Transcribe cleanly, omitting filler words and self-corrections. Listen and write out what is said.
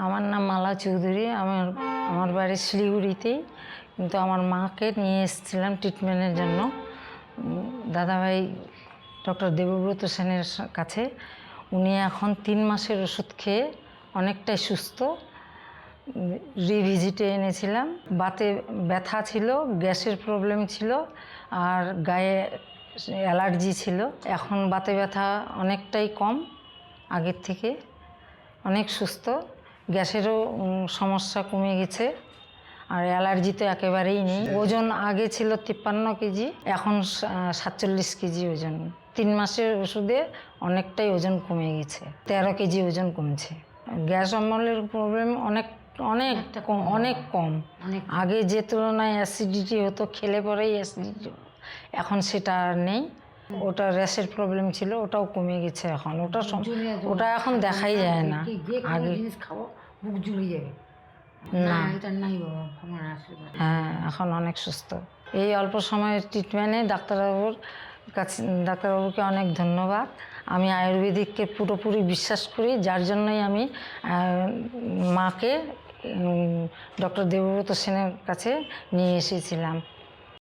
আমার নাম মালা চৌধুরী। আমার বাড়ি শিলিগুড়িতেই, কিন্তু আমার মাকে নিয়ে এসেছিলাম ট্রিটমেন্টের জন্য দাদাভাই ডক্টর দেবব্রত সেনের কাছে। উনি এখন 3 মাসের ওষুধ খেয়ে অনেকটাই সুস্থ। রিভিজিটে এনেছিলাম। বাতে ব্যথা ছিল, গ্যাসের প্রবলেম ছিল, আর গায়ে অ্যালার্জি ছিল। এখন বাতে ব্যথা অনেকটাই কম, আগের থেকে অনেক সুস্থ। গ্যাসেরও সমস্যা কমে গেছে, আর অ্যালার্জি তো একেবারেই নেই। ওজন আগে ছিল 53 কেজি, এখন 47 কেজি ওজন। 3 মাসের ওষুধে অনেকটাই ওজন কমে গেছে, 13 কেজি ওজন কমছে। গ্যাস অম্বলের প্রবলেম অনেক অনেক অনেক কম। আগে যে তুলনায় অ্যাসিডিটি হতো, খেলে পরেই অ্যাসিডিটি, এখন সেটা আর নেই। ওটা র্যাশের প্রবলেম ছিল, ওটাও কমে গেছে এখন। ওটা এখন দেখাই যায় না। আগে খাবো বুক জ্বলে যাবে না, এটা নাই বাবা, আমার আশীর্বাদ। হ্যাঁ, এখন অনেক সুস্থ। এই অল্প সময়ের ট্রিটমেন্টে ডাক্তারবাবুকে অনেক ধন্যবাদ। আমি আয়ুর্বেদিককে পুরোপুরি বিশ্বাস করি, যার জন্যই আমি মাকে ডক্টর দেবব্রত সেনের কাছে নিয়ে এসেছিলাম।